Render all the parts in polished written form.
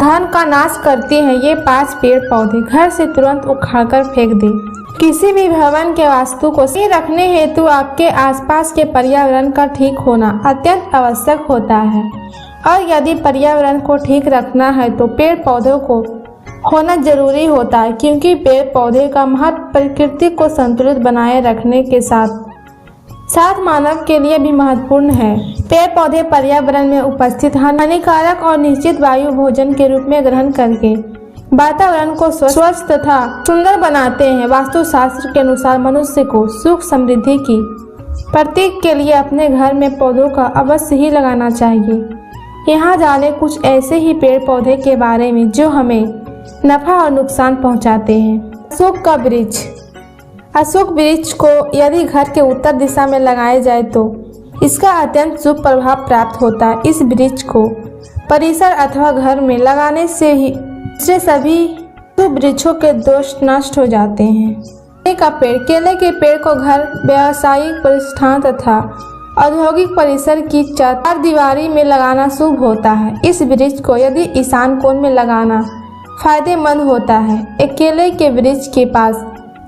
धन का नाश करते हैं। ये 5 पेड़ पौधे घर से तुरंत उखाड़कर फेंक दें। किसी भी भवन के वास्तु को सही रखने हेतु आपके आसपास के पर्यावरण का ठीक होना अत्यंत आवश्यक होता है और यदि पर्यावरण को ठीक रखना है तो पेड़ पौधों को होना जरूरी होता है, क्योंकि पेड़ पौधे का महत्व प्रकृति को संतुलित बनाए रखने के साथ मानव के लिए भी महत्वपूर्ण है। पेड़ पौधे पर्यावरण में उपस्थित हानिकारक और निश्चित वायु भोजन के रूप में ग्रहण करके वातावरण को स्वच्छ तथा सुंदर बनाते हैं। वास्तुशास्त्र के अनुसार मनुष्य को सुख समृद्धि की प्रतीक के लिए अपने घर में पौधों का अवश्य ही लगाना चाहिए। यहाँ जाने कुछ ऐसे ही पेड़ पौधे के बारे में जो हमें नफा और नुकसान पहुँचाते हैं। अशोक का वृक्ष। अशोक वृक्ष को यदि घर के उत्तर दिशा में लगाया जाए तो इसका अत्यंत शुभ प्रभाव प्राप्त होता है। इस वृक्ष को परिसर अथवा घर में लगाने से ही सभी शुभ वृक्षों के दोष नष्ट हो जाते हैं। केले का पेड़। केले के पेड़ को घर, व्यावसायिक प्रतिष्ठान तथा औद्योगिक परिसर की चार दीवारी में लगाना शुभ होता है। इस वृक्ष को यदि ईशान कोण में लगाना फायदेमंद होता है। एक केले के वृक्ष के पास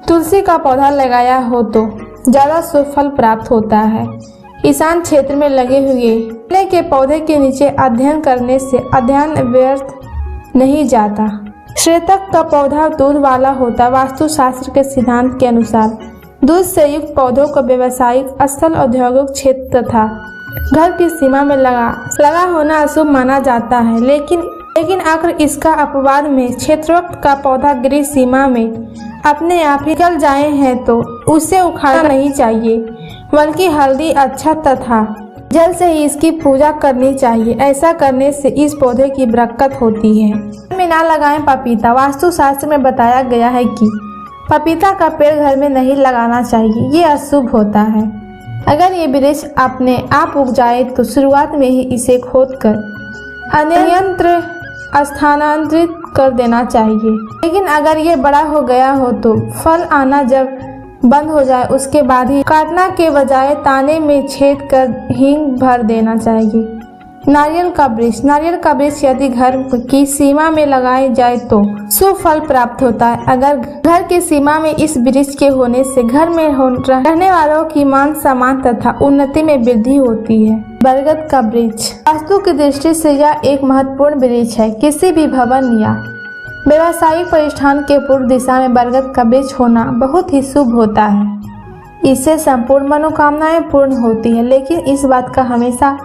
तुलसी का पौधा लगाया हो तो ज्यादा शुभ फल प्राप्त होता है। ईशान क्षेत्र में लगे हुए केले के पौधे के नीचे अध्ययन करने से अध्ययन व्यर्थ नहीं जाता। श्वेतक का पौधा दूध वाला होता। वास्तुशास्त्र के सिद्धांत के अनुसार दूध से युक्त पौधों को व्यवसायिक स्थल, औद्योगिक क्षेत्र तथा घर की सीमा में लगा होना अशुभ माना जाता है। लेकिन अगर इसका अपवाद में क्षेत्रोक्त का पौधा गृह सीमा में अपने आप ही गल जाए हैं तो उसे उखाड़ना नहीं चाहिए, बल्कि हल्दी, अक्षत तथा जल से ही इसकी पूजा करनी चाहिए। ऐसा करने से इस पौधे की बरकत होती है। घर में ना लगाएं पपीता। वास्तुशास्त्र में बताया गया है कि पपीता का पेड़ घर में नहीं लगाना चाहिए, ये अशुभ होता है। अगर ये वृक्ष अपने आप उग जाए तो शुरुआत में ही इसे खोदकर अन्यत्र स्थानांतरित कर देना चाहिए। लेकिन अगर ये बड़ा हो गया हो तो फल आना जब बंद हो जाए उसके बाद ही काटना के बजाय ताने में छेद कर हींग भर देना चाहिए। नारियल का वृक्ष। नारियल का वृक्ष यदि घर की सीमा में लगाए जाए तो शुभ फल प्राप्त होता है। अगर घर की सीमा में इस वृक्ष के होने से घर में रहने वालों की मान सम्मान तथा उन्नति में वृद्धि होती है। बरगद का वृक्ष। वास्तु की दृष्टि से यह एक महत्वपूर्ण वृक्ष है। किसी भी भवन या व्यावसायिक प्रतिष्ठान के पूर्व दिशा में बरगद का वृक्ष होना बहुत ही शुभ होता है। इससे संपूर्ण मनोकामनाएं पूर्ण होती है। लेकिन इस बात का हमेशा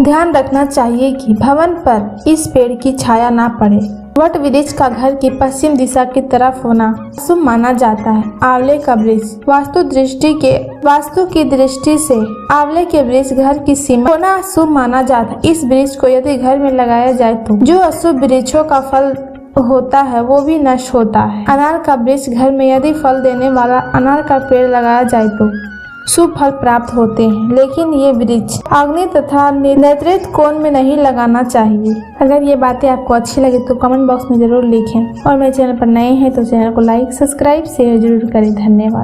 ध्यान रखना चाहिए कि भवन पर इस पेड़ की छाया ना पड़े। वट वृक्ष का घर की पश्चिम दिशा की तरफ होना शुभ माना जाता है। आंवले का वृक्ष। वास्तु की दृष्टि से आंवले के वृक्ष घर की सीमा होना शुभ माना जाता है। इस वृक्ष को यदि घर में लगाया जाए तो जो अशुभ वृक्षों का फल होता है वो भी नष्ट होता है। अनार का वृक्ष। घर में यदि फल देने वाला अनार का पेड़ लगाया जाए तो शुभ फल प्राप्त होते हैं। लेकिन ये वृक्ष आग्नेय तथा नैऋत्य कोण में नहीं लगाना चाहिए। अगर ये बातें आपको अच्छी लगे तो कमेंट बॉक्स में जरूर लिखें और मेरे चैनल पर नए हैं तो चैनल को लाइक, सब्सक्राइब, शेयर जरूर करें। धन्यवाद।